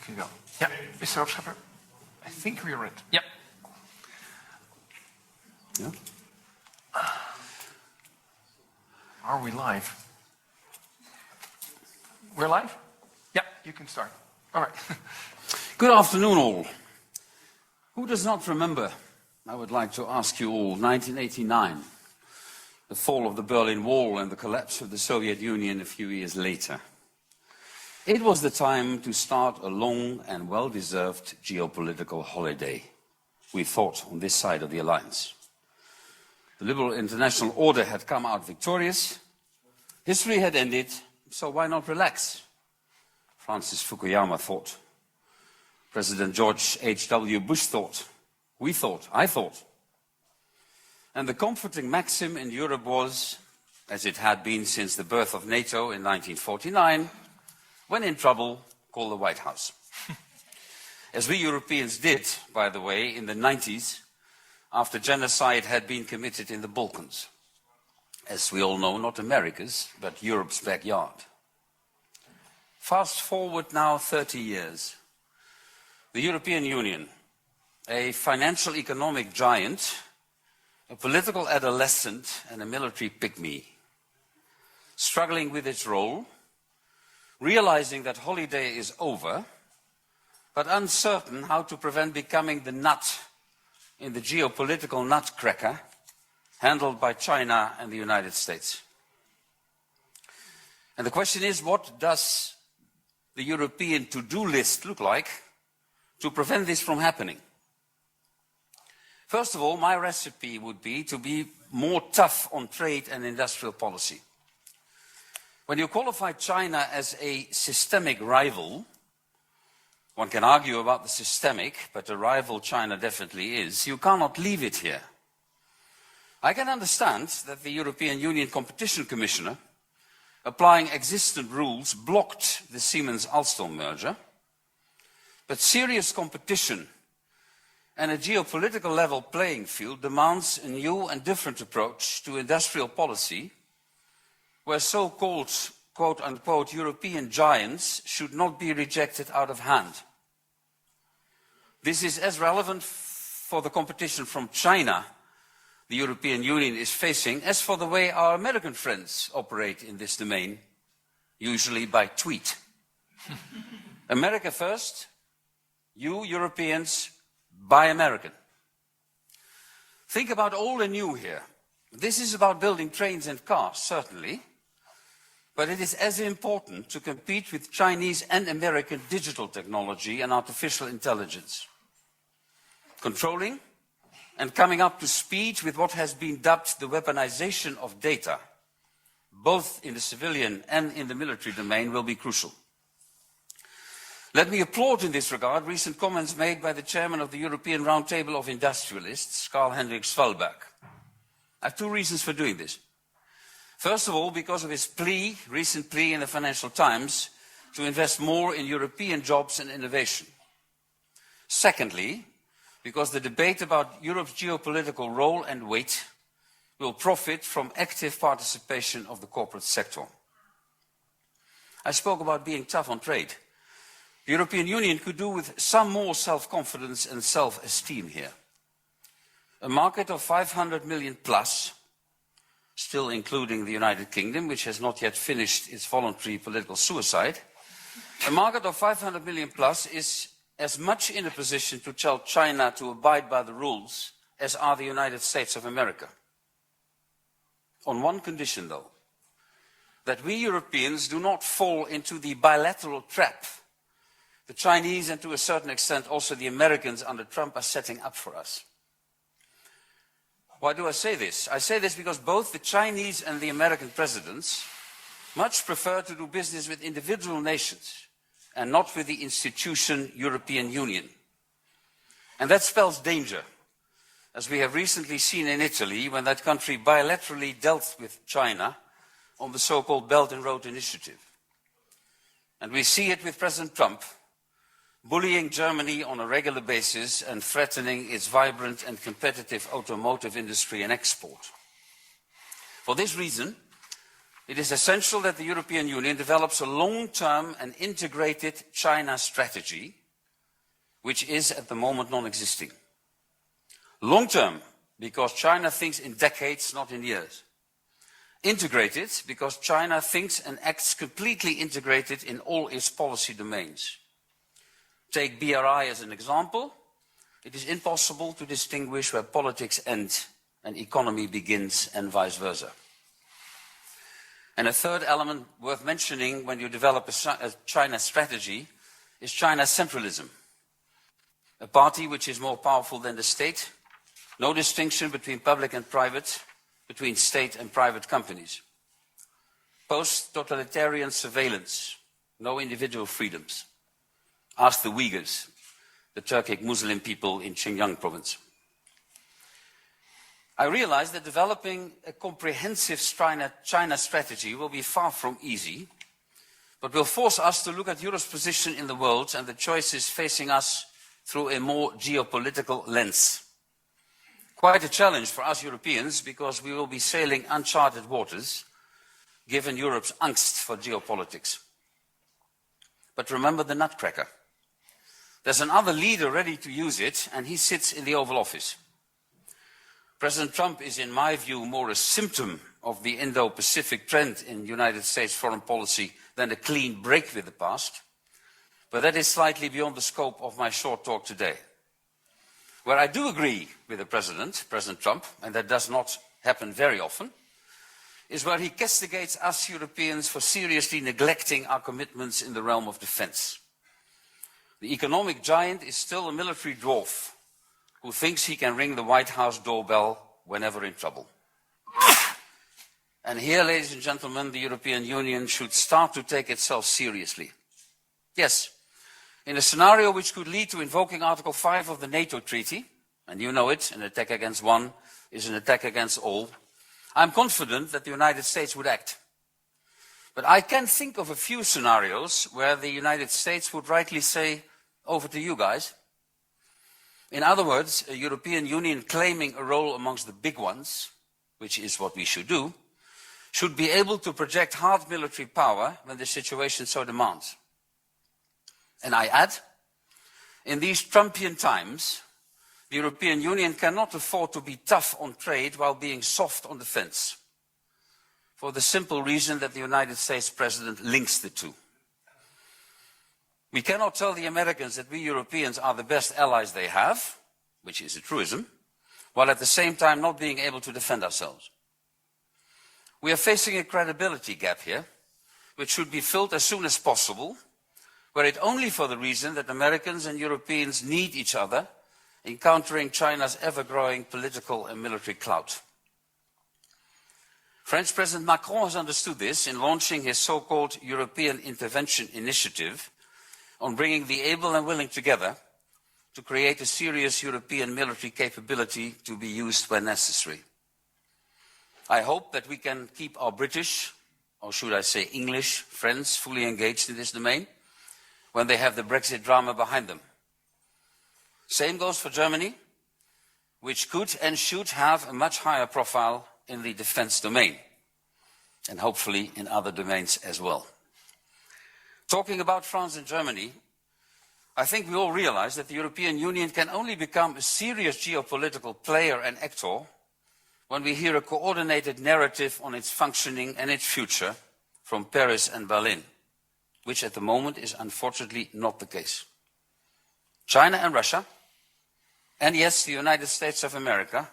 can go. Yeah, Mr. Opschepper, I think we're ready. Yeah. Yeah. Are we live? We're live? Yeah, you can start. All right. Good afternoon, all. Who does not remember, I would like to ask you all, 1989, the fall of the Berlin Wall and the collapse of the Soviet Union a few years later. It was the time to start a long and well-deserved geopolitical holiday, we thought, on this side of the alliance. The liberal international order had come out victorious, history had ended, so why not relax? Francis Fukuyama thought. President George H.W. Bush thought. We thought. I thought. And the comforting maxim in Europe was, as it had been since the birth of NATO in 1949, when in trouble, call the White House. As we Europeans did, by the way, in the 90s, after genocide had been committed in the Balkans. As we all know, not America's, but Europe's backyard. Fast forward now 30 years. The European Union, a financial economic giant, a political adolescent and a military pygmy, struggling with its role, realizing that holiday is over, but uncertain how to prevent becoming the nut in the geopolitical nutcracker handled by China and the United States. And the question is, what does the European to-do list look like to prevent this from happening? First of all, my recipe would be to be more tough on trade and industrial policy. When you qualify China as a systemic rival, one can argue about the systemic, but a rival China definitely is, you cannot leave it here. I can understand that the European Union Competition Commissioner, applying existing rules, blocked the Siemens-Alstom merger, but serious competition and a geopolitical level playing field demands a new and different approach to industrial policy, where so-called, quote-unquote, European giants should not be rejected out of hand. This is as relevant for the competition from China the European Union is facing as for the way our American friends operate in this domain, usually by tweet. America first, you Europeans, buy American. Think about old and new here. This is about building trains and cars, certainly, but it is as important to compete with Chinese and American digital technology and artificial intelligence. Controlling and coming up to speed with what has been dubbed the weaponization of data, both in the civilian and in the military domain, will be crucial. Let me applaud in this regard recent comments made by the chairman of the European Roundtable of Industrialists, Karl-Henrik Svalbard. I have two reasons for doing this. First of all, because of his recent plea in the Financial Times to invest more in European jobs and innovation. Secondly, because the debate about Europe's geopolitical role and weight will profit from active participation of the corporate sector. I spoke about being tough on trade. The European Union could do with some more self-confidence and self-esteem here. A market of 500 million plus, still including the United Kingdom, which has not yet finished its voluntary political suicide, a market of 500 million plus is as much in a position to tell China to abide by the rules as are the United States of America. On one condition, though, that we Europeans do not fall into the bilateral trap the Chinese and to a certain extent also the Americans under Trump are setting up for us. Why do I say this? I say this because both the Chinese and the American presidents much prefer to do business with individual nations and not with the institution European Union. And that spells danger, as we have recently seen in Italy when that country bilaterally dealt with China on the so-called Belt and Road Initiative. And we see it with President Trump, bullying Germany on a regular basis and threatening its vibrant and competitive automotive industry and export. For this reason, it is essential that the European Union develops a long-term and integrated China strategy, which is at the moment non-existing. Long-term, because China thinks in decades, not in years. Integrated, because China thinks and acts completely integrated in all its policy domains. Take BRI as an example. It is impossible to distinguish where politics end and economy begins and vice versa. And a third element worth mentioning when you develop a China strategy is China's centralism. A party which is more powerful than the state, no distinction between public and private, between state and private companies. Post-totalitarian surveillance, no individual freedoms. Ask the Uyghurs, the Turkic Muslim people in Xinjiang province. I realize that developing a comprehensive China strategy will be far from easy, but will force us to look at Europe's position in the world and the choices facing us through a more geopolitical lens. Quite a challenge for us Europeans, because we will be sailing uncharted waters, given Europe's angst for geopolitics. But remember the nutcracker. There's another leader ready to use it, and he sits in the Oval Office. President Trump is, in my view, more a symptom of the Indo-Pacific trend in United States foreign policy than a clean break with the past. But that is slightly beyond the scope of my short talk today. Where I do agree with the President Trump, and that does not happen very often, is where he castigates us Europeans for seriously neglecting our commitments in the realm of defense. The economic giant is still a military dwarf who thinks he can ring the White House doorbell whenever in trouble. And here, ladies and gentlemen, the European Union should start to take itself seriously. Yes, in a scenario which could lead to invoking Article 5 of the NATO Treaty, and you know it, an attack against one is an attack against all, I'm confident that the United States would act. But I can think of a few scenarios where the United States would rightly say, over to you guys. In other words, a European Union claiming a role amongst the big ones, which is what we should do, should be able to project hard military power when the situation so demands. And I add, in these Trumpian times, the European Union cannot afford to be tough on trade while being soft on defense, for the simple reason that the United States President links the two. We cannot tell the Americans that we Europeans are the best allies they have, which is a truism, while at the same time not being able to defend ourselves. We are facing a credibility gap here, which should be filled as soon as possible, were it only for the reason that Americans and Europeans need each other in countering China's ever-growing political and military clout. French President Macron has understood this in launching his so-called European Intervention Initiative on bringing the able and willing together to create a serious European military capability to be used when necessary. I hope that we can keep our British, or should I say English, friends fully engaged in this domain when they have the Brexit drama behind them. Same goes for Germany, which could and should have a much higher profile in the defense domain, and hopefully in other domains as well. Talking about France and Germany, I think we all realize that the European Union can only become a serious geopolitical player and actor when we hear a coordinated narrative on its functioning and its future from Paris and Berlin, which at the moment is unfortunately not the case. China and Russia, and yes, the United States of America,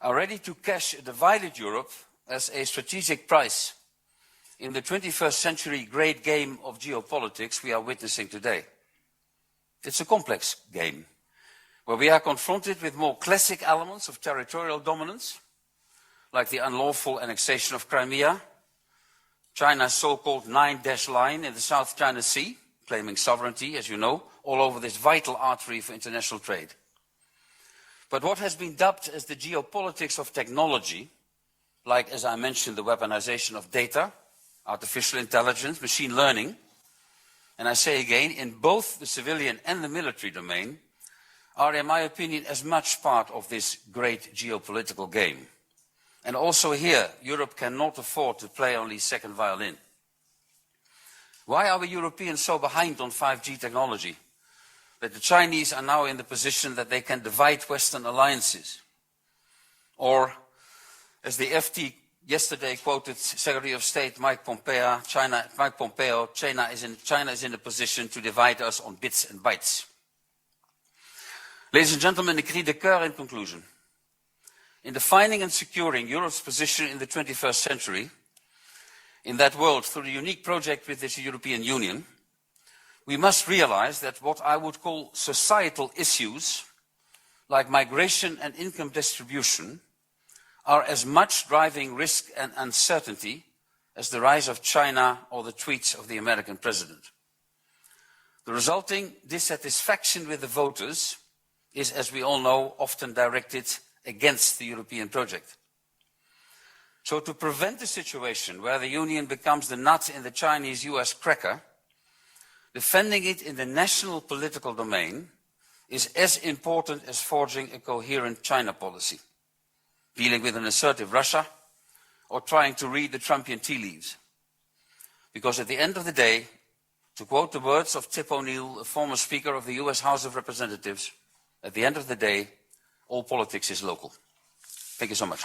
are ready to cash a divided Europe as a strategic prize in the 21st century great game of geopolitics we are witnessing today. It's a complex game, where we are confronted with more classic elements of territorial dominance, like the unlawful annexation of Crimea, China's so-called 9-dash line in the South China Sea, claiming sovereignty, as you know, all over this vital artery for international trade. But what has been dubbed as the geopolitics of technology, like, as I mentioned, the weaponization of data, artificial intelligence, machine learning, and I say again, in both the civilian and the military domain, are, in my opinion, as much part of this great geopolitical game. And also here, Europe cannot afford to play only second violin. Why are we Europeans so behind on 5G technology? That the Chinese are now in the position that they can divide Western alliances. Or, as the FT yesterday quoted Secretary of State Mike Pompeo, China is in a position to divide us on bits and bytes. Ladies and gentlemen, the cri de coeur in conclusion. In defining and securing Europe's position in the 21st century, in that world through the unique project with the European Union, we must realize that what I would call societal issues, like migration and income distribution, are as much driving risk and uncertainty as the rise of China or the tweets of the American president. The resulting dissatisfaction with the voters is, as we all know, often directed against the European project. So to prevent a situation where the Union becomes the nut in the Chinese-US cracker, defending it in the national political domain is as important as forging a coherent China policy, dealing with an assertive Russia, or trying to read the Trumpian tea leaves. Because at the end of the day, to quote the words of Tip O'Neill, a former Speaker of the US House of Representatives, at the end of the day, all politics is local. Thank you so much.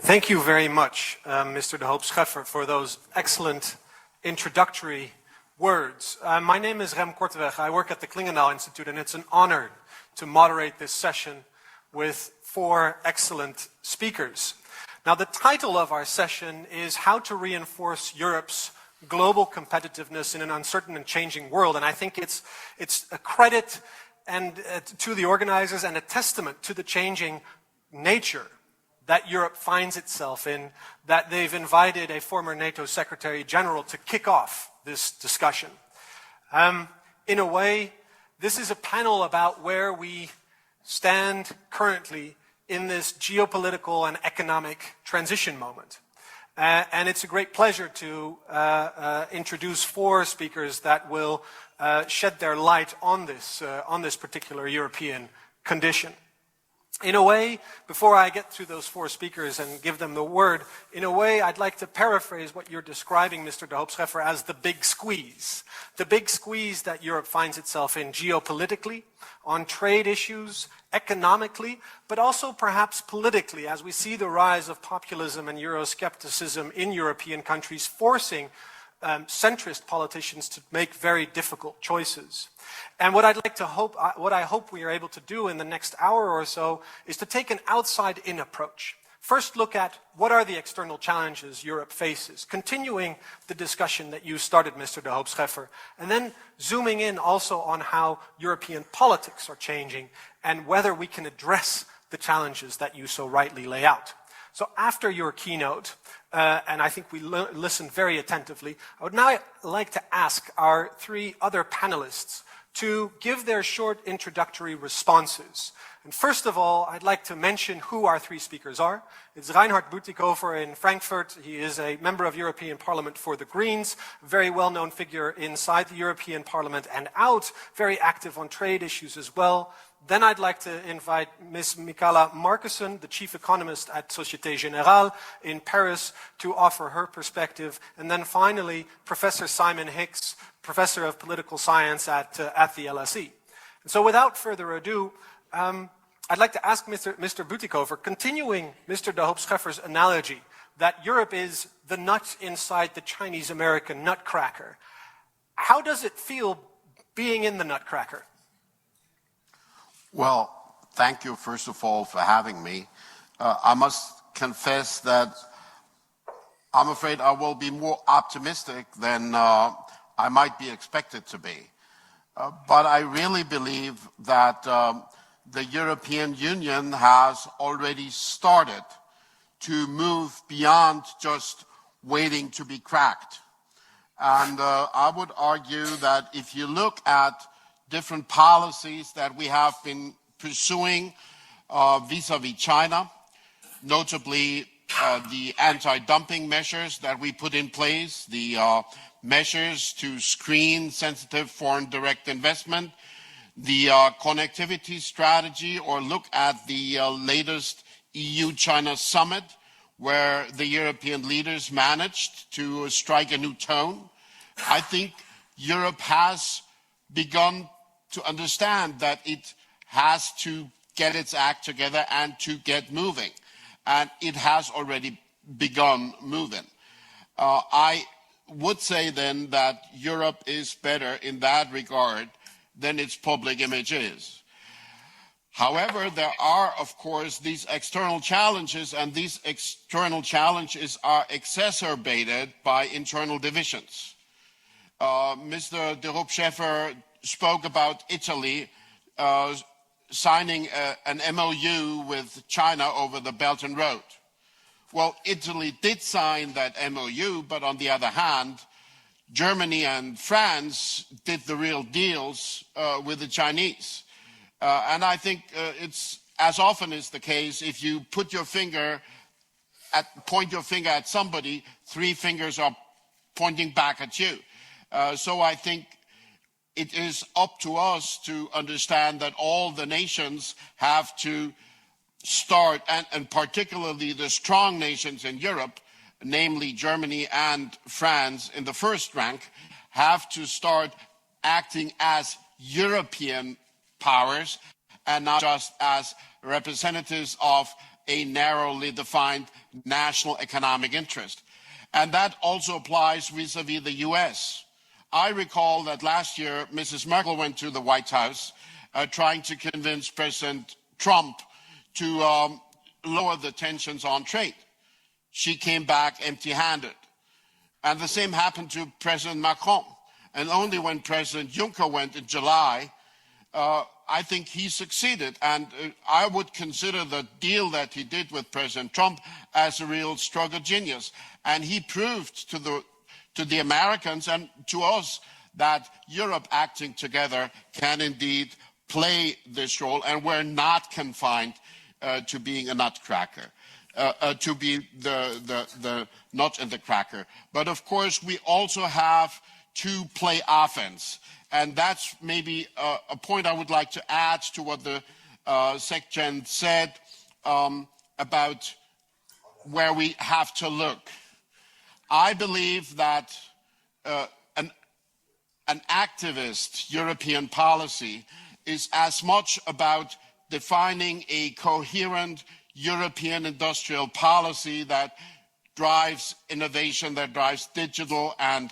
Thank you very much, Mr. de Hoop Scheffer, for those excellent introductory words. My name is Rem Korteweg. I work at the Klingendahl Institute, and it's an honor to moderate this session with 4 excellent speakers. Now, the title of our session is How to Reinforce Europe's Global Competitiveness in an Uncertain and Changing World, and I think it's a credit to the organizers and a testament to the changing nature that Europe finds itself in, that they've invited a former NATO Secretary General to kick off this discussion. In a way, this is a panel about where we stand currently in this geopolitical and economic transition moment. And it's a great pleasure to introduce 4 speakers that will shed their light on this particular European condition. In a way, before I get to those 4 speakers and give them the word, in a way I'd like to paraphrase what you're describing, Mr. de Hoop Scheffer, as the big squeeze. The big squeeze that Europe finds itself in geopolitically, on trade issues, economically, but also perhaps politically, as we see the rise of populism and Euroscepticism in European countries, forcing centrist politicians to make very difficult choices. And what I hope we are able to do in the next hour or so is to take an outside-in approach. First, look at what are the external challenges Europe faces, continuing the discussion that you started, Mr. de Hoop Scheffer, and then zooming in also on how European politics are changing and whether we can address the challenges that you so rightly lay out. So after your keynote, and I think we listened very attentively, I would now like to ask our 3 other panelists to give their short introductory responses. And first of all, I'd like to mention who our 3 speakers are. It's Reinhard Bütikofer in Frankfurt. He is a member of European Parliament for the Greens, a very well-known figure inside the European Parliament and out, very active on trade issues as well. Then I'd like to invite Ms. Michaela Markussen, the chief economist at Société Générale in Paris, to offer her perspective. And then finally, Professor Simon Hicks, professor of political science at the LSE. And so without further ado, I'd like to ask Mr. Bütikofer, continuing Mr. de Hoop Scheffer's analogy that Europe is the nut inside the Chinese-American nutcracker. How does it feel being in the nutcracker? Well, thank you, first of all, for having me. I must confess that I'm afraid I will be more optimistic than I might be expected to be. But I really believe that the European Union has already started to move beyond just waiting to be cracked. And I would argue that if you look at different policies that we have been pursuing vis-à-vis China, notably the anti-dumping measures that we put in place, the measures to screen sensitive foreign direct investment, the connectivity strategy, or look at the latest EU-China summit, where the European leaders managed to strike a new tone. I think Europe has begun to understand that it has to get its act together and to get moving. And it has already begun moving. I would say then that Europe is better in that regard than its public image is. However, there are, of course, these external challenges, and these external challenges are exacerbated by internal divisions. Mr. de Hoop-Scheffer spoke about Italy signing an MOU with China over the Belt and Road. Well, Italy did sign that MOU, but on the other hand, Germany and France did the real deals with the Chinese. And I think it's, as often is the case, if you point your finger at somebody, three fingers are pointing back at you. So I think it is up to us to understand that all the nations have to start, and particularly the strong nations in Europe, namely Germany and France in the first rank, have to start acting as European powers and not just as representatives of a narrowly defined national economic interest. And that also applies vis-à-vis the US. I recall that last year, Mrs. Merkel went to the White House trying to convince President Trump to lower the tensions on trade. She came back empty-handed. And the same happened to President Macron. And only when President Juncker went in July, I think he succeeded. And I would consider the deal that he did with President Trump as a real struggle genius. And he proved to the Americans and to us that Europe acting together can indeed play this role, and we're not confined to being a nutcracker, to be the nut in the cracker. But of course, we also have to play offense. And that's maybe a point I would like to add to what the SecGen said about where we have to look. I believe that an activist European policy is as much about defining a coherent European industrial policy that drives innovation, that drives digital and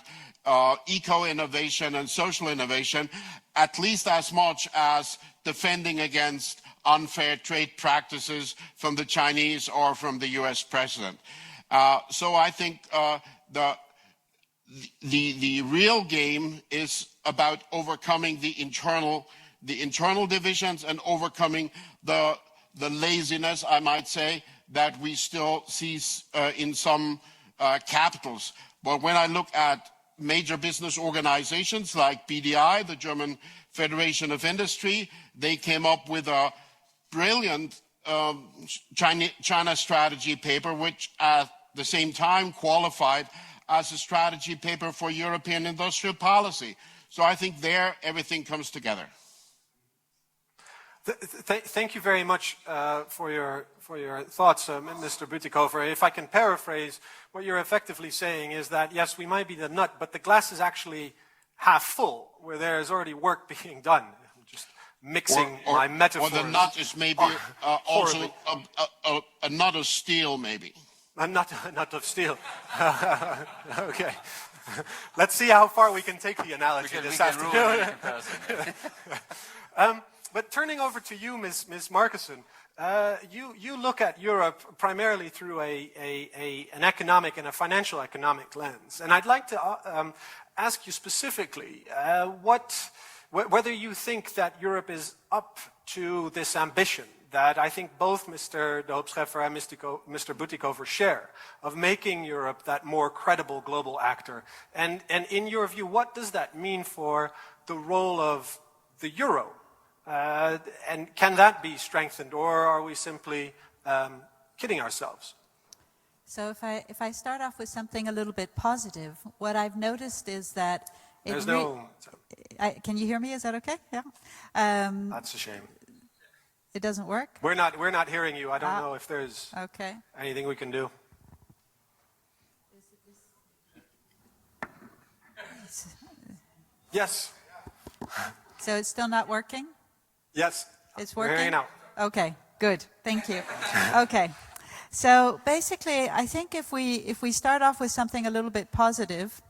eco-innovation and social innovation, at least as much as defending against unfair trade practices from the Chinese or from the US president. So I think the real game is about overcoming the internal divisions and overcoming the laziness, I might say, that we still see in some capitals. But when I look at major business organizations like BDI, the German Federation of Industry, they came up with a brilliant China strategy paper, which at the same time qualified as a strategy paper for European industrial policy. So I think there everything comes together. Thank you very much for your thoughts, Mr. Bütikofer. If I can paraphrase, what you're effectively saying is that, yes, we might be the nut, but the glass is actually half full, where there is already work being done. I'm just mixing my metaphors. Or the nut is maybe also a nut of steel, maybe. A nut of steel. Okay. Let's see how far we can take the analogy this afternoon. But turning over to you, Ms. Markussen, you look at Europe primarily through an economic and a financial economic lens. And I'd like to ask you specifically whether you think that Europe is up to this ambition that I think both Mr. de Hoop-Scheffer and Mr. Bütikofer share, of making Europe that more credible global actor. And in your view, what does that mean for the role of the euro? And can that be strengthened, or are we simply kidding ourselves? So if I start off with something a little bit positive, what I've noticed is that There's no... can you hear me? Is that okay? Yeah. That's a shame. It doesn't work? We're not hearing you. I don't know if there's Okay. anything we can do. Yes. So it's still not working? Yes. It's We're working? hearing you now. Okay, good. Thank you. Okay. So basically, I think if we start off with something a little bit positive,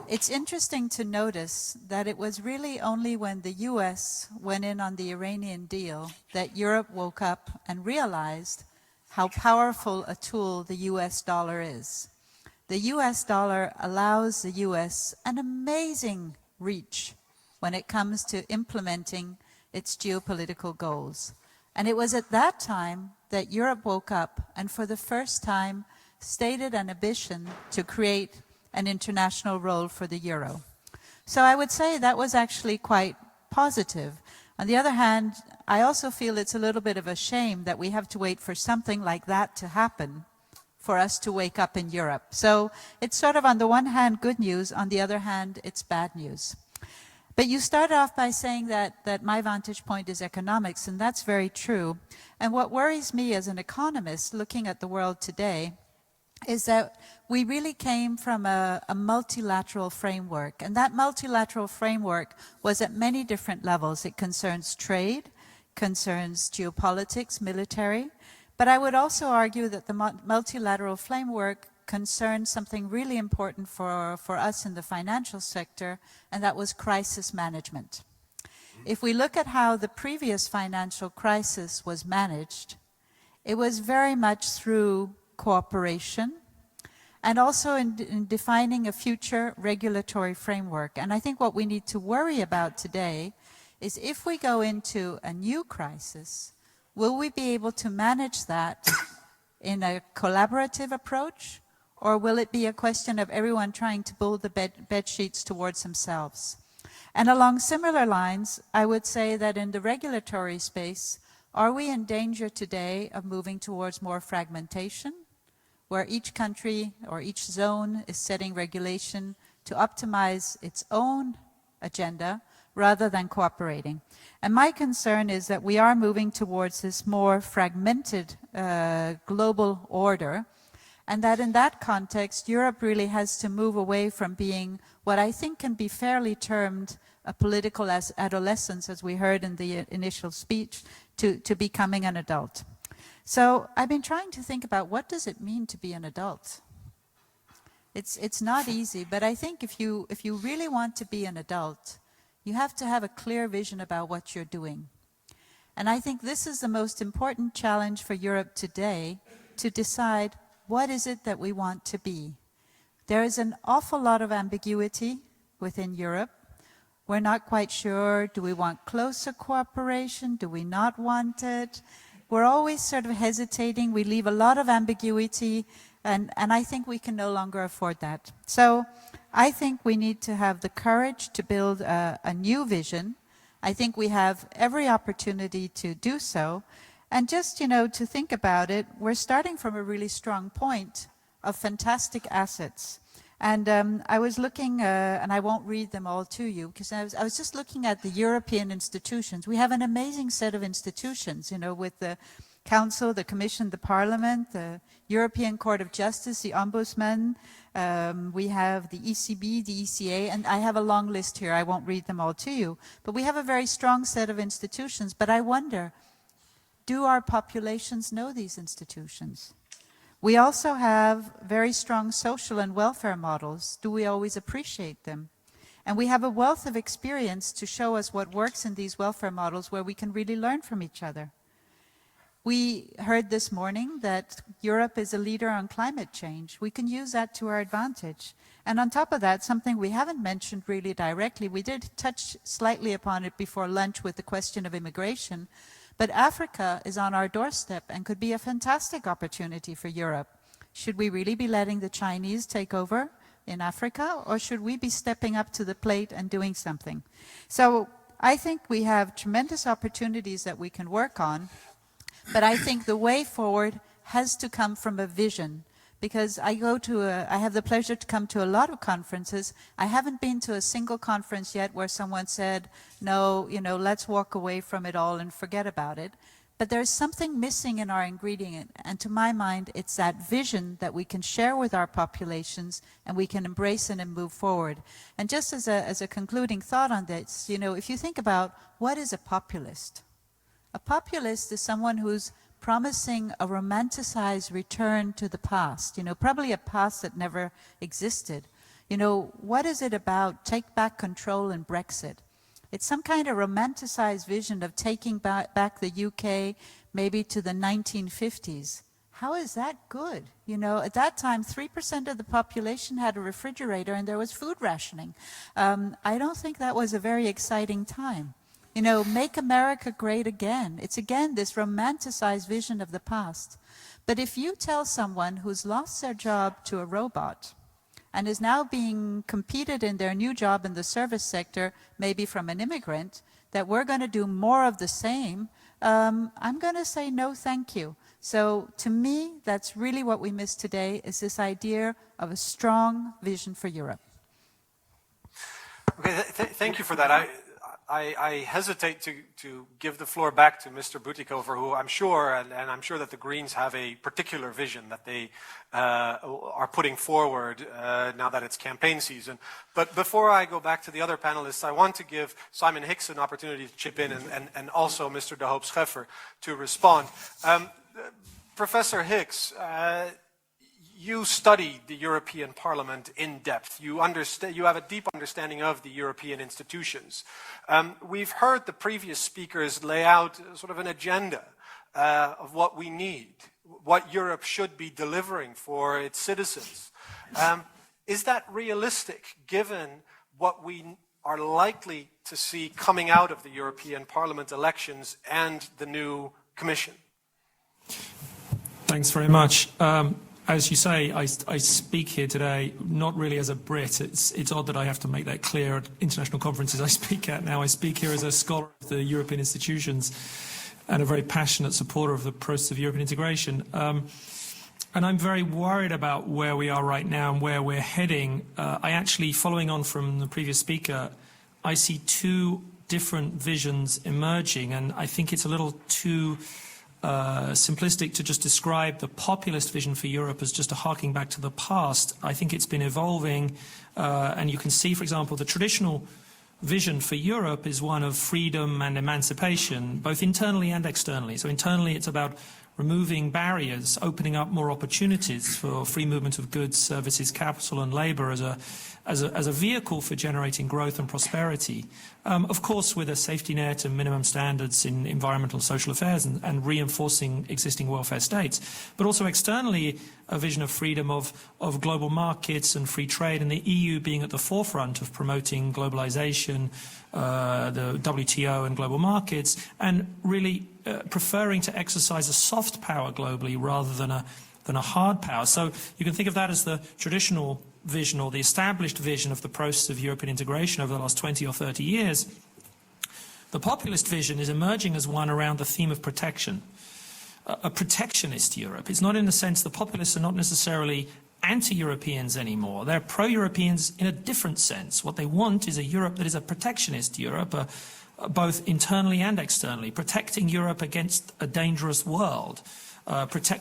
it's interesting to notice that it was really only when the US went in on the Iranian deal that Europe woke up and realized how powerful a tool the US dollar is. The US dollar allows the US an amazing reach when it comes to implementing its geopolitical goals. And it was at that time that Europe woke up and for the first time stated an ambition to create an international role for the euro. So I would say that was actually quite positive. On the other hand, I also feel it's a little bit of a shame that we have to wait for something like that to happen for us to wake up in Europe. So it's sort of on the one hand good news, on the other hand it's bad news. But you start off by saying that my vantage point is economics, and that's very true. And what worries me as an economist looking at the world today is that we really came from a multilateral framework. And that multilateral framework was at many different levels. It concerns trade, concerns geopolitics, military. But I would also argue that the multilateral framework concerned something really important for us in the financial sector, and that was crisis management. If we look at how the previous financial crisis was managed, it was very much through cooperation and also in defining a future regulatory framework. And I think what we need to worry about today is if we go into a new crisis, will we be able to manage that in a collaborative approach, or will it be a question of everyone trying to build the bed sheets towards themselves? And along similar lines, I would say that in the regulatory space, are we in danger today of moving towards more fragmentation, where each country or each zone is setting regulation to optimize its own agenda rather than cooperating? And my concern is that we are moving towards this more fragmented global order, and that in that context, Europe really has to move away from being what I think can be fairly termed a political adolescence, as we heard in the initial speech, to becoming an adult. So I've been trying to think about what does it mean to be an adult? It's not easy, but I think if you really want to be an adult, you have to have a clear vision about what you're doing. And I think this is the most important challenge for Europe today, to decide what is it that we want to be. There is an awful lot of ambiguity within Europe. We're not quite sure, do we want closer cooperation? Do we not want it? We're always sort of hesitating. We leave a lot of ambiguity, and I think we can no longer afford that. So I think we need to have the courage to build a new vision. I think we have every opportunity to do so. And just, to think about it, we're starting from a really strong point of fantastic assets. And I was looking, and I won't read them all to you, because I was just looking at the European institutions. We have an amazing set of institutions, with the Council, the Commission, the Parliament, the European Court of Justice, the Ombudsman. We have the ECB, the ECA, and I have a long list here. I won't read them all to you. But we have a very strong set of institutions. But I wonder, do our populations know these institutions? We also have very strong social and welfare models. Do we always appreciate them? And we have a wealth of experience to show us what works in these welfare models where we can really learn from each other. We heard this morning that Europe is a leader on climate change. We can use that to our advantage. And on top of that, something we haven't mentioned really directly, we did touch slightly upon it before lunch with the question of immigration, but Africa is on our doorstep and could be a fantastic opportunity for Europe. Should we really be letting the Chinese take over in Africa, or should we be stepping up to the plate and doing something? So I think we have tremendous opportunities that we can work on, but I think the way forward has to come from a vision because I have the pleasure to come to a lot of conferences. I haven't been to a single conference yet where someone said, no, let's walk away from it all and forget about it. But there's something missing in our ingredient, and to my mind, it's that vision that we can share with our populations and we can embrace it and move forward. And just as a concluding thought on this, if you think about what is a populist is someone who's promising a romanticized return to the past, probably a past that never existed. What is it about take back control in Brexit? It's some kind of romanticized vision of taking back the UK maybe to the 1950s. How is that good? At that time, 3% of the population had a refrigerator and there was food rationing. I don't think that was a very exciting time. Make America great again. It's again this romanticized vision of the past. But if you tell someone who's lost their job to a robot and is now being competed in their new job in the service sector, maybe from an immigrant, that we're going to do more of the same, I'm going to say no thank you. So to me, that's really what we miss today, is this idea of a strong vision for Europe. Okay, thank you for that. I hesitate to give the floor back to Mr. Butikover, who I'm sure, and I'm sure that the Greens have a particular vision that they are putting forward now that it's campaign season. But before I go back to the other panelists, I want to give Simon Hicks an opportunity to chip in and also Mr. De Hoop Scheffer to respond. Professor Hicks, you study the European Parliament in depth. You have a deep understanding of the European institutions. We've heard the previous speakers lay out sort of an agenda of what we need, what Europe should be delivering for its citizens. Is that realistic, given what we are likely to see coming out of the European Parliament elections and the new Commission? Thanks very much. As you say, I speak here today not really as a Brit. It's odd that I have to make that clear at international conferences I speak at now. I speak here as a scholar of the European institutions and a very passionate supporter of the process of European integration. And I'm very worried about where we are right now and where we're heading. I actually, following on from the previous speaker, I see two different visions emerging, and I think it's a little too simplistic to just describe the populist vision for Europe as just a harking back to the past. I think it's been evolving, and you can see, for example, the traditional vision for Europe is one of freedom and emancipation, both internally and externally. So internally, it's about removing barriers, opening up more opportunities for free movement of goods, services, capital and labour as a vehicle for generating growth and prosperity. Of course, with a safety net and minimum standards in environmental and social affairs and reinforcing existing welfare states. But also externally, a vision of freedom of global markets and free trade, and the EU being at the forefront of promoting globalization, the WTO and global markets, and really preferring to exercise a soft power globally rather than a hard power. So you can think of that as the traditional vision or the established vision of the process of European integration over the last 20 or 30 years. The populist vision is emerging as one around the theme of protection. A protectionist Europe. It's not in the sense the populists are not necessarily anti-Europeans anymore. They're pro-Europeans in a different sense. What they want is a Europe that is a protectionist Europe, both internally and externally, protecting Europe against a dangerous world.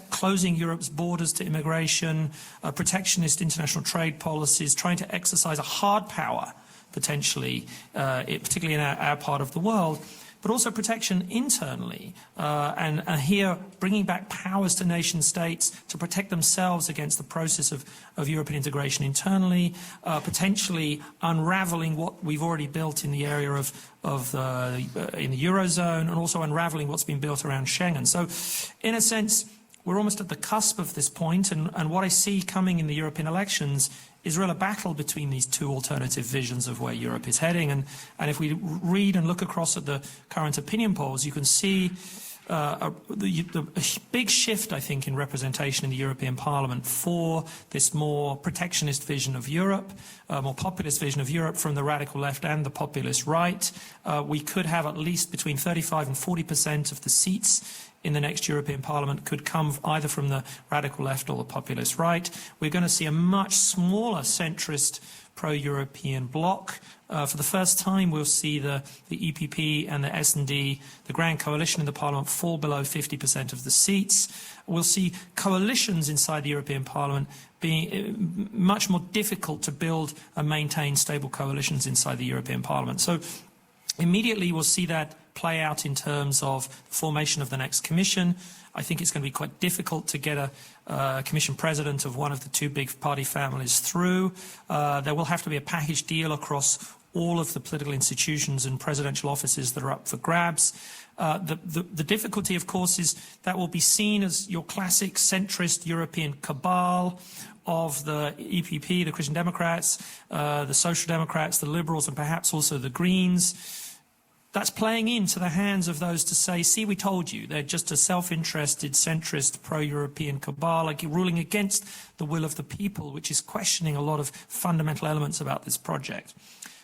Closing Europe's borders to immigration, protectionist international trade policies, trying to exercise a hard power, potentially, particularly in our part of the world, but also protection internally, and here bringing back powers to nation states to protect themselves against the process of European integration internally, potentially unraveling what we've already built in the area in the Eurozone, and also unraveling what's been built around Schengen. So, in a sense, we're almost at the cusp of this point, and what I see coming in the European elections is really a battle between these two alternative visions of where Europe is heading. And if we read and look across at the current opinion polls, you can see a big shift, I think, in representation in the European Parliament for this more protectionist vision of Europe, more populist vision of Europe from the radical left and the populist right. We could have at least between 35 and 40% of the seats in the next European Parliament could come either from the radical left or the populist right. We're going to see a much smaller centrist pro-European bloc. For the first time, we'll see the EPP and the S&D, the grand coalition in the Parliament, fall below 50% of the seats. We'll see coalitions inside the European Parliament being much more difficult to build and maintain stable coalitions inside the European Parliament. So immediately we'll see that play out in terms of the formation of the next Commission. I think it's going to be quite difficult to get a Commission President of one of the two big party families through. There will have to be a package deal across all of the political institutions and presidential offices that are up for grabs. The difficulty, of course, is that will be seen as your classic centrist European cabal of the EPP, the Christian Democrats, the Social Democrats, the Liberals, and perhaps also the Greens. That's playing into the hands of those to say, see, we told you, they're just a self-interested, centrist, pro-European cabal, like ruling against the will of the people, which is questioning a lot of fundamental elements about this project.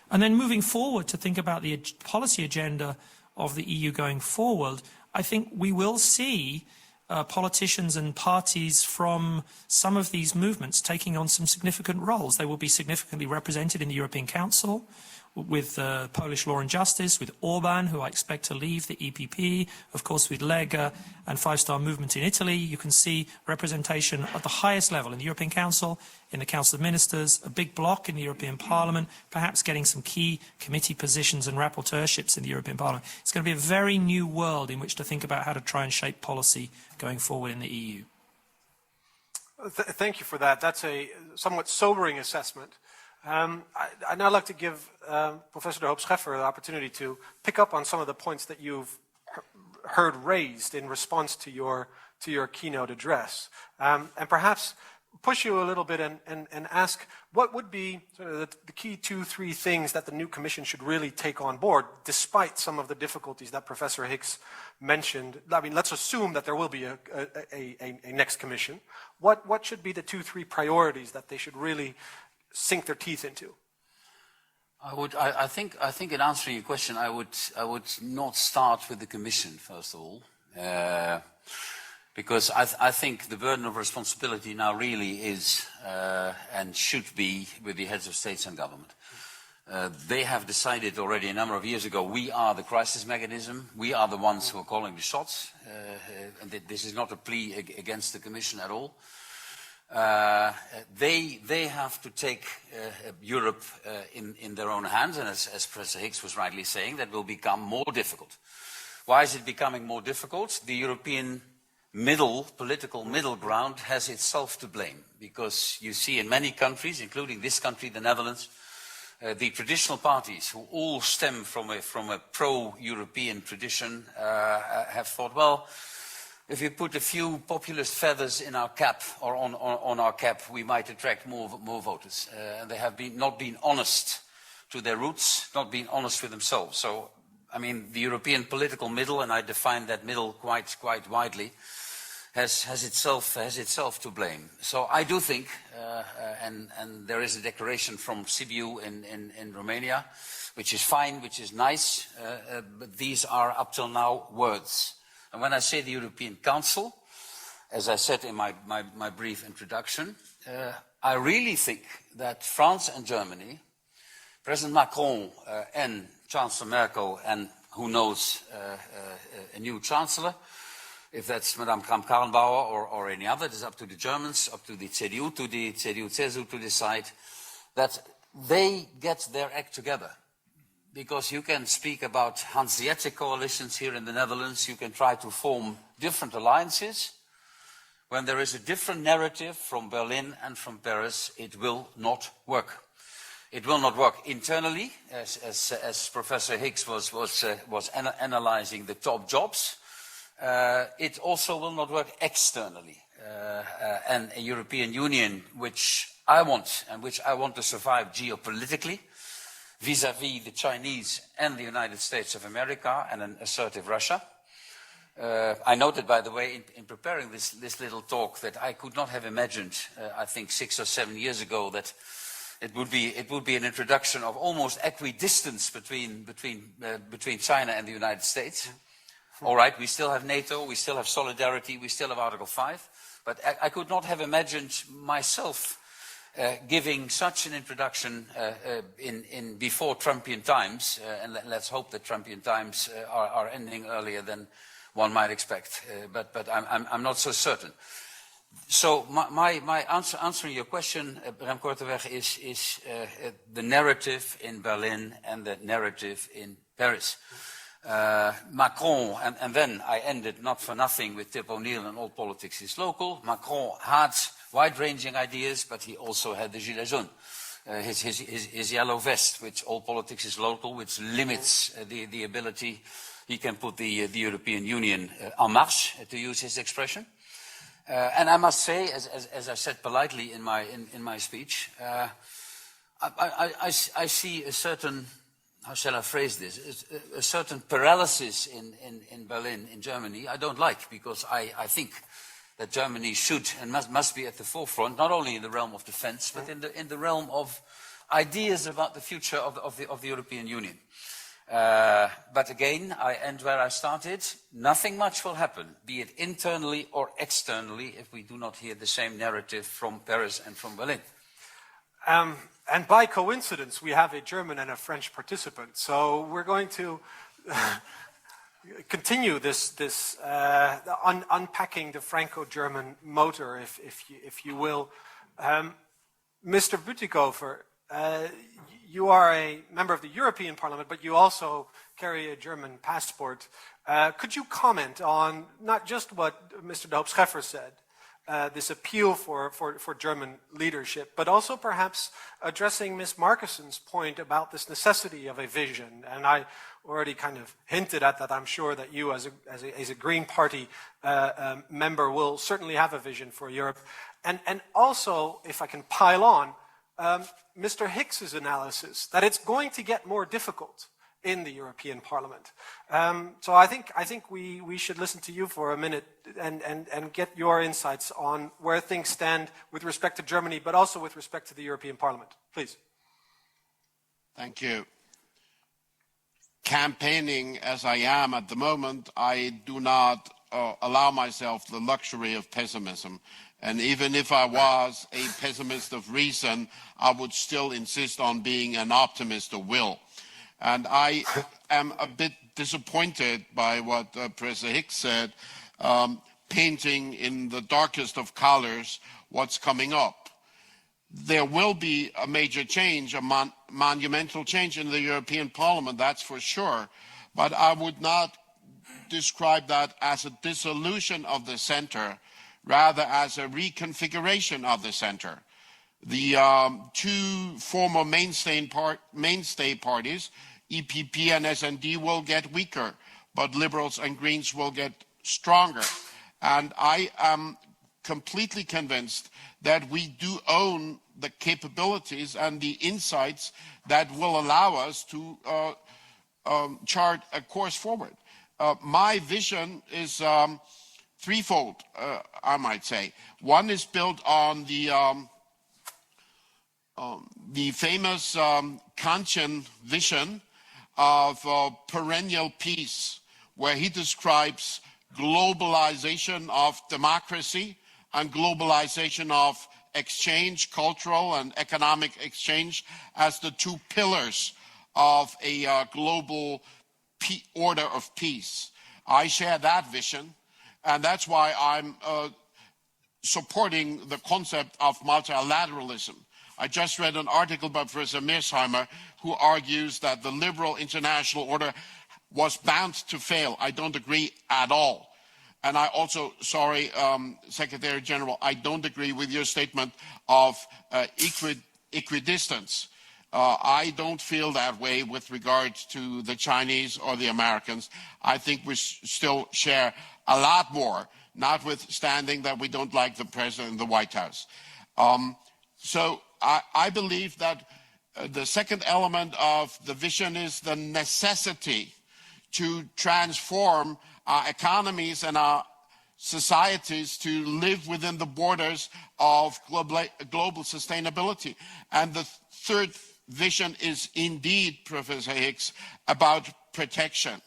And then moving forward to think about the policy agenda of the EU going forward, I think we will see politicians and parties from some of these movements taking on some significant roles. They will be significantly represented in the European Council, with Polish Law and Justice, with Orban, who I expect to leave the EPP, of course with Lega and Five Star Movement in Italy. You can see representation at the highest level in the European Council, in the Council of Ministers, a big bloc in the European Parliament, perhaps getting some key committee positions and rapporteurships in the European Parliament. It's going to be a very new world in which to think about how to try and shape policy going forward in the EU. Thank you for that. That's a somewhat sobering assessment. I'd now like to give Professor de Hoop-Scheffer the opportunity to pick up on some of the points that you've heard raised in response to your keynote address, and perhaps push you a little bit and ask what would be sort of the key 2-3 things that the new Commission should really take on board, despite some of the difficulties that Professor Hicks mentioned. I mean, let's assume that there will be a next Commission. What should be the 2-3 priorities that they should really sink their teeth into? I think in answering your question, I would not start with the Commission first of all, because I think the burden of responsibility now really is and should be with the heads of states and government. They have decided already a number of years ago, we are the crisis mechanism, we are the ones who are calling the shots, and this is not a plea against the Commission at all. They have to take Europe in their own hands, and as Professor Hicks was rightly saying, that will become more difficult. Why is it becoming more difficult? The European political middle ground has itself to blame, because you see in many countries, including this country, the Netherlands, the traditional parties who all stem from a pro-European tradition have thought, well, if we put a few populist feathers in our cap or on our cap, we might attract more voters. And they have not been honest to their roots, not been honest with themselves. So, I mean, the European political middle, and I define that middle quite widely, has itself to blame. So I do think, and there is a declaration from Sibiu in Romania, which is fine, which is nice, but these are up till now words. And when I say the European Council, as I said in my brief introduction, I really think that France and Germany, President Macron and Chancellor Merkel, and who knows, a new Chancellor, if that's Madame Kramp-Karrenbauer or any other, it is up to the Germans, up to the CDU-CSU to decide, that they get their act together. Because you can speak about Hanseatic coalitions here in the Netherlands, you can try to form different alliances. When there is a different narrative from Berlin and from Paris, it will not work. It will not work internally, as Professor Hicks was analyzing the top jobs. It also will not work externally. And a European Union which I want, and which I want to survive geopolitically, vis-à-vis the Chinese and the United States of America and an assertive Russia. I noted, by the way, in preparing this little talk, that I could not have imagined, I think 6 or 7 years ago, that it would be an introduction of almost equidistance between China and the United States. All right, we still have NATO, we still have solidarity, we still have Article 5, but I could not have imagined myself giving such an introduction in before Trumpian times, and let's hope that Trumpian times are ending earlier than one might expect, but I'm not so certain. So my answering your question, Rem Korteweg, is the narrative in Berlin and the narrative in Paris. Macron, and then I ended not for nothing with Tip O'Neill and all politics is local. Macron had wide-ranging ideas, but he also had the Gilets jaunes, his yellow vest, which all politics is local, which limits the ability. He can put the European Union en marche, to use his expression. And I must say, as I said politely in my speech, I see a certain, how shall I phrase this, a certain paralysis in Berlin, in Germany, I don't like, because I think that Germany should and must be at the forefront, not only in the realm of defense, but in the realm of ideas about the future of the European Union. But again, I end where I started. Nothing much will happen, be it internally or externally, if we do not hear the same narrative from Paris and from Berlin. And by coincidence, we have a German and a French participant. So we're going to continue this unpacking the Franco-German motor, if you will. Mr. Bütikofer, you are a member of the European Parliament, but you also carry a German passport. Could you comment on not just what Mr. de Hoop Scheffer said, this appeal for German leadership, but also perhaps addressing Ms. Markison's point about this necessity of a vision? And I already kind of hinted at that. I'm sure that you, as a Green Party member, will certainly have a vision for Europe. And also, if I can pile on, Mr. Hicks's analysis that it's going to get more difficult in the European Parliament. So I think we should listen to you for a minute and get your insights on where things stand with respect to Germany, but also with respect to the European Parliament. Please. Thank you. Campaigning as I am at the moment, I do not allow myself the luxury of pessimism. And even if I was a pessimist of reason, I would still insist on being an optimist of will. And I am a bit disappointed by what Professor Hicks said, painting in the darkest of colors what's coming up. There will be a major change, a monumental change in the European Parliament, that's for sure. But I would not describe that as a dissolution of the center, rather as a reconfiguration of the center. The two former mainstay parties, EPP and SD, will get weaker, but Liberals and Greens will get stronger. And I am completely convinced that we do own the capabilities and the insights that will allow us to chart a course forward. My vision is threefold, I might say. One is built on the famous Kantian vision of perennial peace, where he describes globalization of democracy and globalization of exchange, cultural and economic exchange, as the two pillars of a global order of peace. I share that vision, and that's why I'm supporting the concept of multilateralism. I just read an article by Professor Mearsheimer, who argues that the liberal international order was bound to fail. I don't agree at all. And I also, Secretary General, I don't agree with your statement of equidistance. I don't feel that way with regard to the Chinese or the Americans. I think we still share a lot more, notwithstanding that we don't like the president in the White House. So I believe that the second element of the vision is the necessity to transform our economies and our societies to live within the borders of global sustainability. And the third vision is indeed, Professor Hicks, about protection.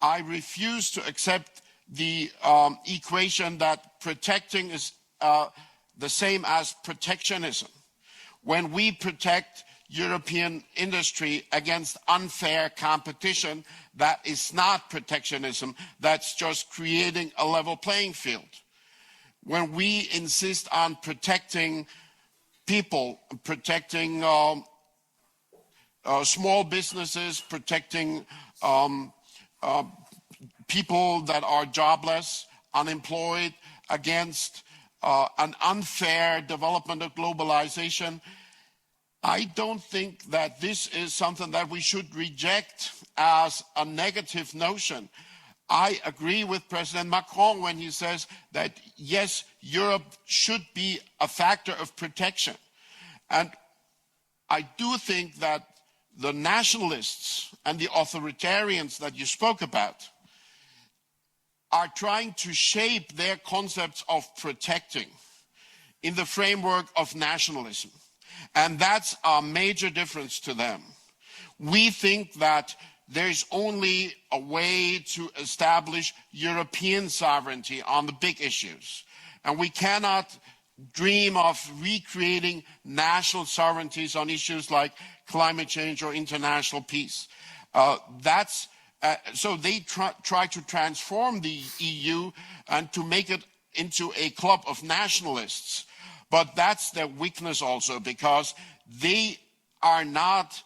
I refuse to accept the equation that protecting is the same as protectionism. When we protect European industry against unfair competition, that is not protectionism, that's just creating a level playing field. When we insist on protecting people, protecting small businesses, protecting people that are jobless, unemployed, against an unfair development of globalization, I don't think that this is something that we should reject as a negative notion. I agree with President Macron when he says that, yes, Europe should be a factor of protection. And I do think that the nationalists and the authoritarians that you spoke about are trying to shape their concepts of protecting in the framework of nationalism. And that's a major difference to them. We think that there's only a way to establish European sovereignty on the big issues. And we cannot dream of recreating national sovereignties on issues like climate change or international peace. So they try to transform the EU and to make it into a club of nationalists. But that's their weakness also, because they are not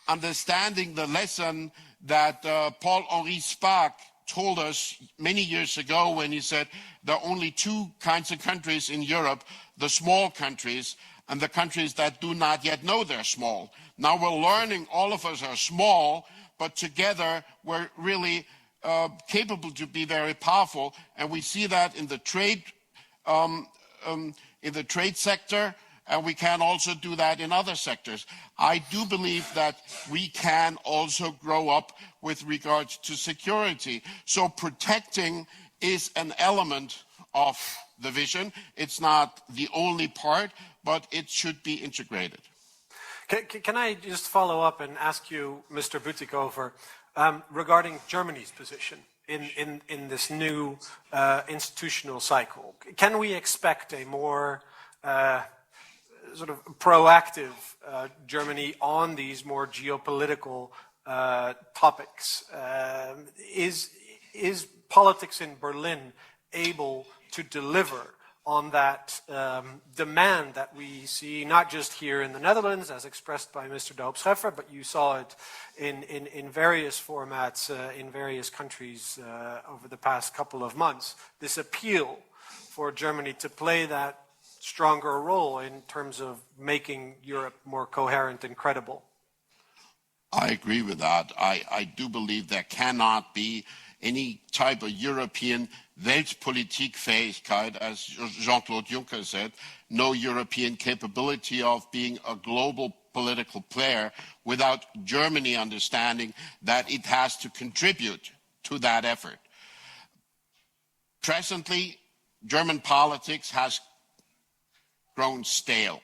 understanding the lesson that Paul-Henri Spaak told us many years ago when he said there are only two kinds of countries in Europe, the small countries and the countries that do not yet know they're small. Now we're learning all of us are small, but together we're really capable to be very powerful, and we see that in the trade sector, and we can also do that in other sectors. I do believe that we can also grow up with regards to security. So protecting is an element of the vision. It's not the only part, but it should be integrated. Can I just follow up and ask you, Mr. Bütikofer, regarding Germany's position in this new institutional cycle? Can we expect a more sort of proactive Germany on these more geopolitical topics? Is politics in Berlin able to deliver on that demand that we see, not just here in the Netherlands, as expressed by Mr. de Hoop-Scheffer, but you saw it in various formats in various countries over the past couple of months, this appeal for Germany to play that stronger role in terms of making Europe more coherent and credible? I agree with that. I do believe there cannot be any type of European Weltpolitikfähigkeit, as Jean-Claude Juncker said, no European capability of being a global political player without Germany understanding that it has to contribute to that effort. Presently, German politics has grown stale.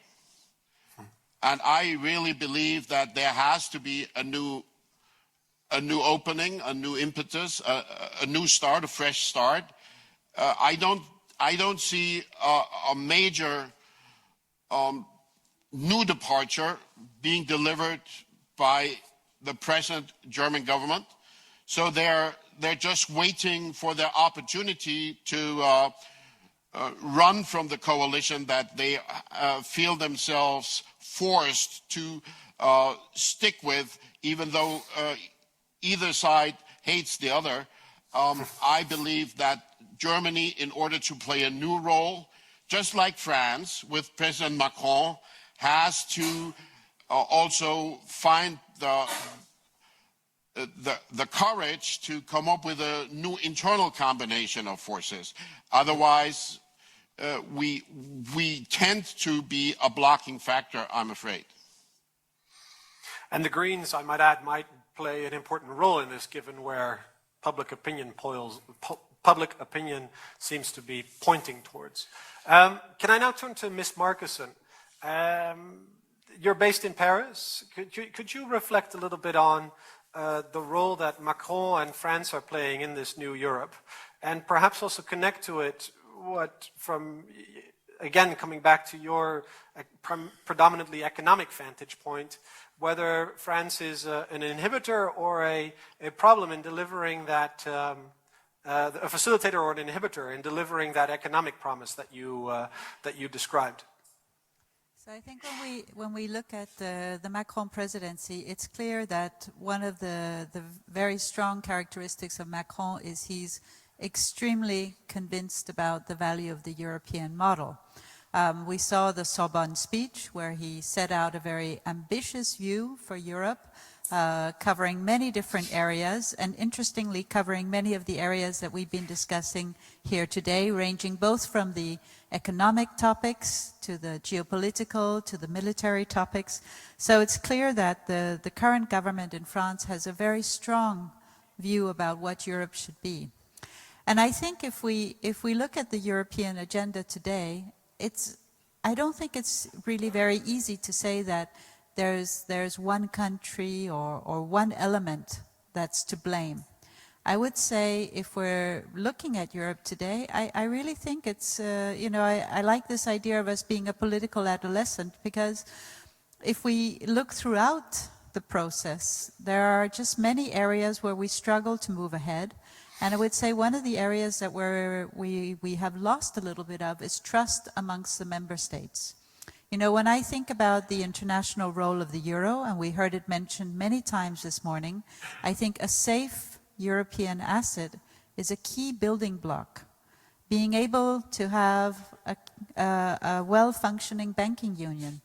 And I really believe that there has to be a new opening, a new impetus, a new start, a fresh start. I don't see a major new departure being delivered by the present German government. So they're just waiting for their opportunity to run from the coalition that they feel themselves forced to stick with, even though either side hates the other. I believe that Germany, in order to play a new role, just like France with President Macron, has to also find the courage to come up with a new internal combination of forces. Otherwise, we tend to be a blocking factor, I'm afraid. And the Greens, I might add, might play an important role in this, given where public opinion seems to be pointing towards. Can I now turn to Ms. Markussen? You're based in Paris. Could you reflect a little bit on the role that Macron and France are playing in this new Europe, and perhaps also connect to it what from, again, coming back to your predominantly economic vantage point, whether France is an inhibitor or a problem in delivering that, a facilitator or an inhibitor in delivering that economic promise that you described. So I think when we look at the Macron presidency, it's clear that one of the very strong characteristics of Macron is he's extremely convinced about the value of the European model. We saw the Sorbonne speech where he set out a very ambitious view for Europe, covering many different areas, and interestingly covering many of the areas that we've been discussing here today, ranging both from the economic topics to the geopolitical to the military topics. So it's clear that the current government in France has a very strong view about what Europe should be. And I think if we look at the European agenda today, I don't think it's really very easy to say that there's one country or one element that's to blame. I would say if we're looking at Europe today, I really think it's, I like this idea of us being a political adolescent, because if we look throughout the process, there are just many areas where we struggle to move ahead. And I would say one of the areas that we have lost a little bit of is trust amongst the member states. You know, when I think about the international role of the euro, and we heard it mentioned many times this morning, I think a safe European asset is a key building block. Being able to have a well-functioning banking union,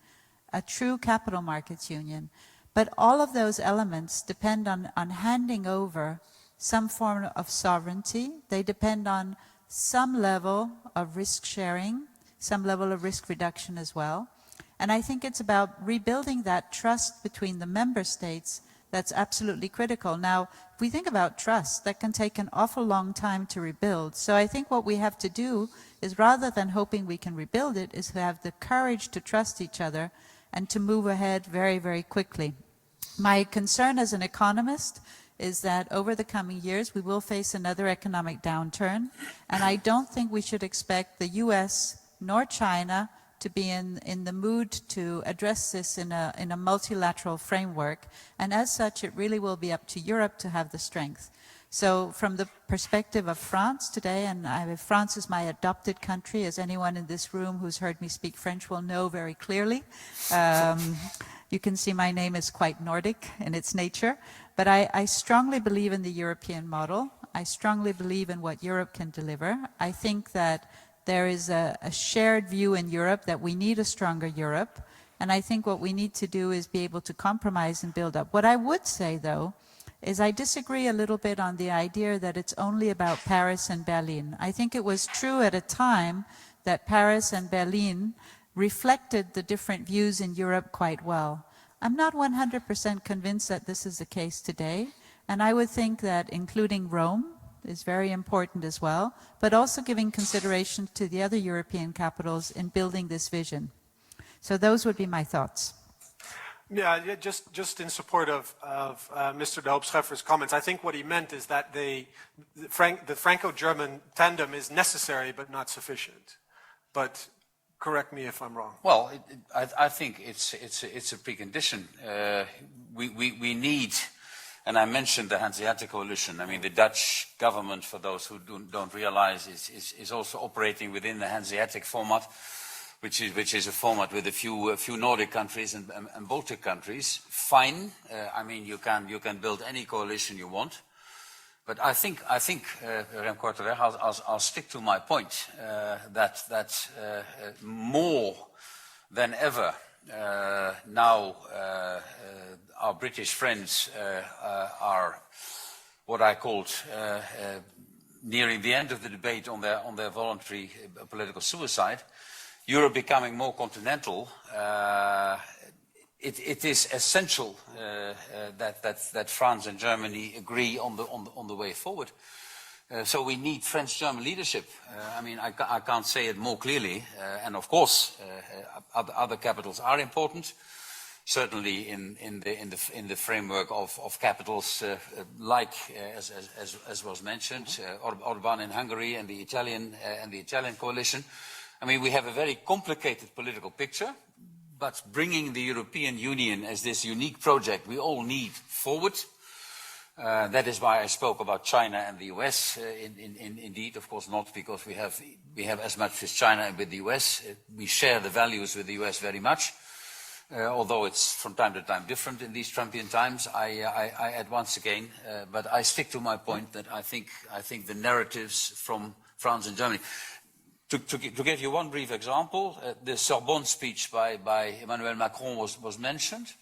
a true capital markets union. But all of those elements depend on handing over some form of sovereignty. They depend on some level of risk sharing, some level of risk reduction as well. And I think it's about rebuilding that trust between the member states that's absolutely critical. Now, if we think about trust, that can take an awful long time to rebuild. So I think what we have to do is, rather than hoping we can rebuild it, is to have the courage to trust each other and to move ahead very, very quickly. My concern as an economist is that over the coming years we will face another economic downturn, and I don't think we should expect the US nor China to be in the mood to address this in a multilateral framework, and as such it really will be up to Europe to have the strength. So from the perspective of France today, and France is my adopted country, as anyone in this room who's heard me speak French will know very clearly. You can see my name is quite Nordic in its nature, but I strongly believe in the European model. I strongly believe in what Europe can deliver. I think that there is a shared view in Europe that we need a stronger Europe, and I think what we need to do is be able to compromise and build up. What I would say, though, is I disagree a little bit on the idea that it's only about Paris and Berlin. I think it was true at a time that Paris and Berlin reflected the different views in Europe quite well. I'm not 100% convinced that this is the case today, and I would think that including Rome is very important as well, but also giving consideration to the other European capitals in building this vision. So those would be my thoughts. Yeah, just in support of Mr. de Hoop-Scheffer's comments, I think what he meant is that the Franco-German tandem is necessary but not sufficient. But correct me if I'm wrong. Well, I think it's a precondition. We need, and I mentioned the Hanseatic coalition. I mean, the Dutch government, for those who don't realize, is also operating within the Hanseatic format, which is a format with a few Nordic countries and Baltic countries. Fine. I mean, you can build any coalition you want. But I think, Rem Korteweg, I'll stick to my point that more than ever now our British friends are what I called nearing the end of the debate on their voluntary political suicide. Europe becoming more continental. It is essential that France and Germany agree on the way forward. So we need French-German leadership. I mean, I can't say it more clearly. And of course, other capitals are important. certainly in the framework of capitals as was mentioned, Orban in Hungary and the Italian coalition. I mean, we have a very complicated political picture, but bringing the European Union as this unique project we all need forward. That is why I spoke about China and the US. Indeed, of course, not because we have as much with China and with the US. We share the values with the US very much. Although it's from time to time different in these Trumpian times, I add once again, but I stick to my point that I think the narratives from France and Germany. To give you one brief example, the Sorbonne speech by Emmanuel Macron was mentioned.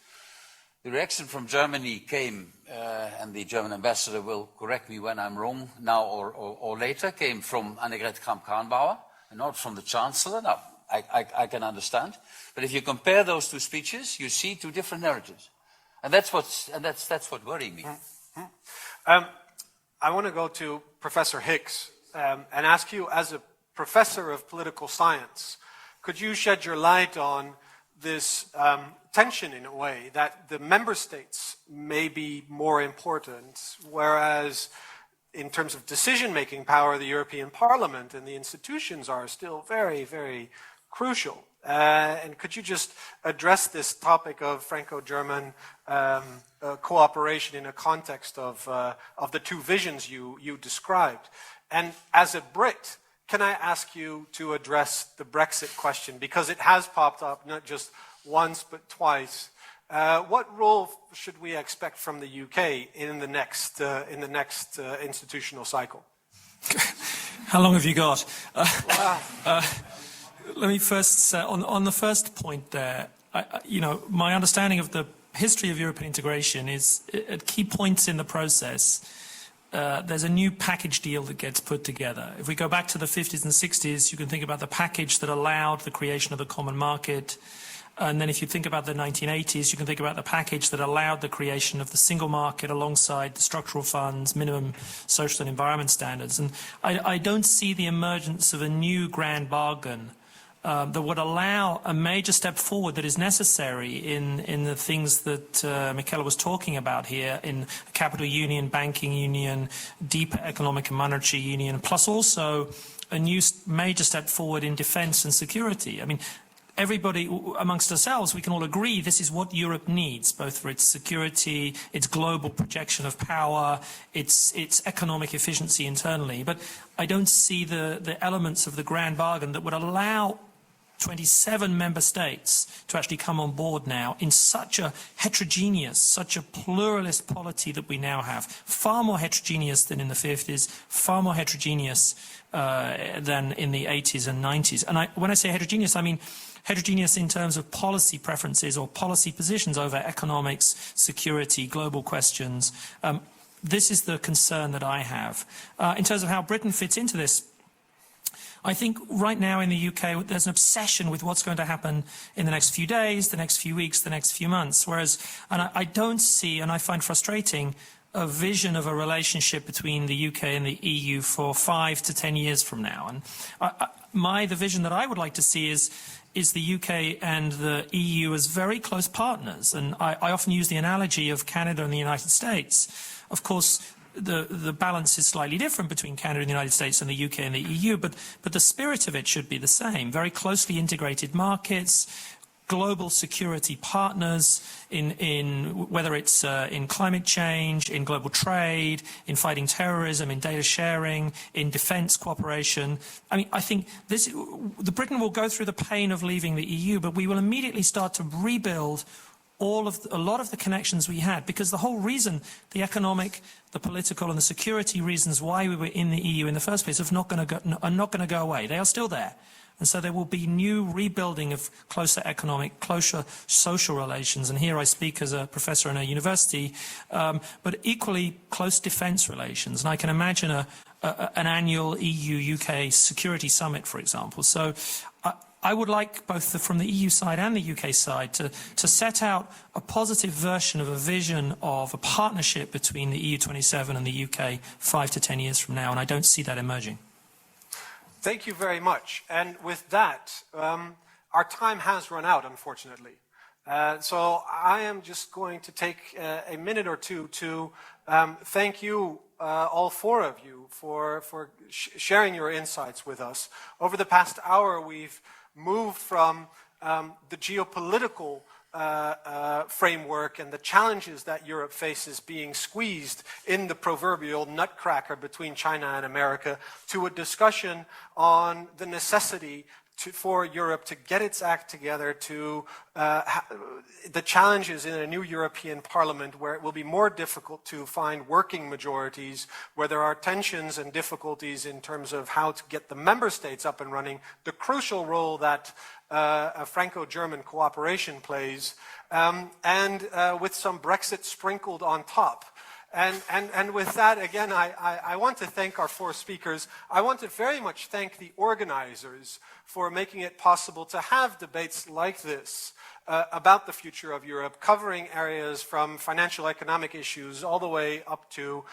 The reaction from Germany came, and the German ambassador will correct me when I'm wrong, now or later, came from Annegret Kramp-Karrenbauer, and not from the Chancellor. Now, I can understand. But if you compare those two speeches, you see two different narratives. And that's what worries me. I want to go to Professor Hicks and ask you, as a professor of political science, could you shed your light on this tension, in a way, that the member states may be more important, whereas in terms of decision-making power, the European Parliament and the institutions are still very, very crucial. And could you just address this topic of Franco-German cooperation in a context of the two visions you described? And as a Brit, can I ask you to address the Brexit question? Because it has popped up not just once but twice. What role should we expect from the UK in the next institutional cycle? How long have you got? Let me first say, on the first point there, my understanding of the history of European integration is, at key points in the process, there's a new package deal that gets put together. If we go back to the 50s and 60s, you can think about the package that allowed the creation of the common market. And then if you think about the 1980s, you can think about the package that allowed the creation of the single market alongside the structural funds, minimum social and environment standards. And I don't see the emergence of a new grand bargain that would allow a major step forward that is necessary in the things that Michele was talking about here, in capital union, banking union, deeper economic and monetary union, plus also a new major step forward in defense and security. I mean, everybody amongst ourselves, we can all agree this is what Europe needs, both for its security, its global projection of power, its economic efficiency internally. But I don't see the elements of the grand bargain that would allow 27 member states to actually come on board now in such a heterogeneous, such a pluralist polity that we now have. Far more heterogeneous than in the 50s, far more heterogeneous than in the 80s and 90s. And when I say heterogeneous, I mean heterogeneous in terms of policy preferences or policy positions over economics, security, global questions. This is the concern that I have. In terms of how Britain fits into this, I think right now in the UK there's an obsession with what's going to happen in the next few days, the next few weeks, the next few months. Whereas, and I don't see, and I find frustrating, a vision of a relationship between the UK and the EU for 5 to 10 years from now. And the vision that I would like to see is the UK and the EU as very close partners. And I often use the analogy of Canada and the United States. Of course, the balance is slightly different between Canada and the United States and the UK and the EU, but the spirit of it should be the same. Very closely integrated markets, global security partners in whether it's in climate change, in global trade, in fighting terrorism, in data sharing, in defense cooperation. I mean, I think the Britain will go through the pain of leaving the EU, but we will immediately start to rebuild a lot of the connections we had, because the whole reason, the economic, the political and the security reasons why we were in the EU in the first place are not going to go away. They are still there. And so there will be new rebuilding of closer economic, closer social relations. And here I speak as a professor in a university, but equally close defense relations. And I can imagine an annual EU-UK security summit, for example. So I would like both from the EU side and the UK side to set out a positive version of a vision of a partnership between the EU27 and the UK 5 to 10 years from now, and I don't see that emerging. Thank you very much. And with that, our time has run out, unfortunately. So I am just going to take a minute or two to thank you, all four of you, for sharing your insights with us. Over the past hour, we've moved from the geopolitical framework and the challenges that Europe faces being squeezed in the proverbial nutcracker between China and America to a discussion on the necessity for Europe to get its act together, to the challenges in a new European Parliament where it will be more difficult to find working majorities, where there are tensions and difficulties in terms of how to get the member states up and running, the crucial role that a Franco-German cooperation plays, and with some Brexit sprinkled on top. And with that, again, I want to thank our four speakers. I want to very much thank the organizers for making it possible to have debates like this about the future of Europe, covering areas from financial economic issues all the way up to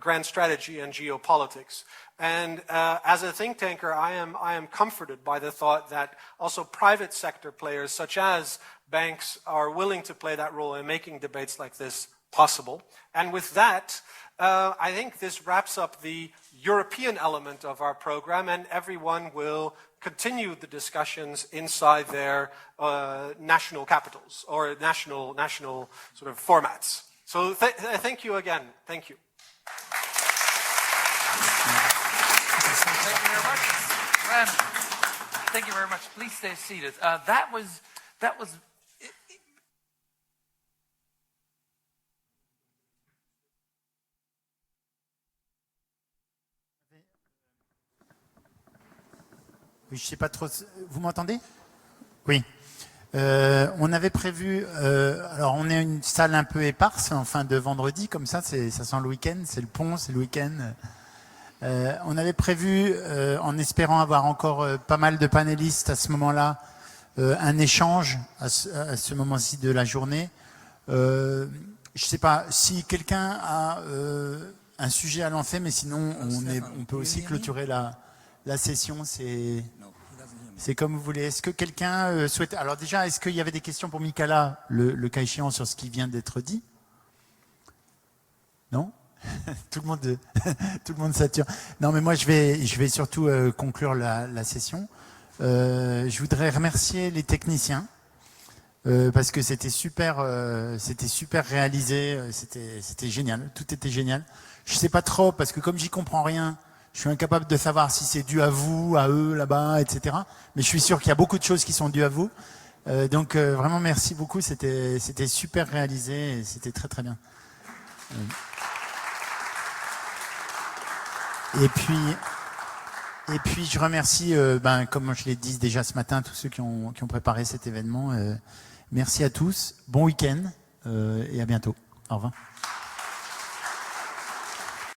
grand strategy and geopolitics. And as a think tanker, I am comforted by the thought that also private sector players such as banks are willing to play that role in making debates like this possible. And with that, I think this wraps up the European element of our program, and everyone will continue the discussions inside their national capitals or national sort of formats. So thank you again. Thank you. Thank you very much. Ram, thank you very much. Please stay seated. That was Oui, je sais pas trop. Vous m'entendez? Oui. On avait prévu. Alors, on est une salle un peu éparse en fin de vendredi, comme ça. Ça sent le week-end. C'est le pont, c'est le week-end. On avait prévu, en espérant avoir encore pas mal de panélistes à ce moment-là, un échange à ce moment-ci de la journée. Je sais pas si quelqu'un a un sujet à lancer, mais sinon on peut aussi clôturer la session. C'est comme vous voulez. Est-ce que quelqu'un souhaite... Alors déjà, est-ce qu'il y avait des questions pour Michala, le cas échéant, sur ce qui vient d'être dit? Non? Tout le monde sature. Non, mais moi, je vais surtout conclure la session. Je voudrais remercier les techniciens parce que c'était super réalisé. C'était génial. Tout était génial. Je sais pas trop parce que comme j'y comprends rien, je suis incapable de savoir si c'est dû à vous, à eux, là-bas, etc. Mais je suis sûr qu'il y a beaucoup de choses qui sont dues à vous. Donc vraiment merci beaucoup. C'était super réalisé et c'était très très bien. Et puis je remercie, comme je l'ai dit déjà ce matin, tous ceux qui ont préparé cet événement. Merci à tous. Bon week-end et à bientôt. Au revoir.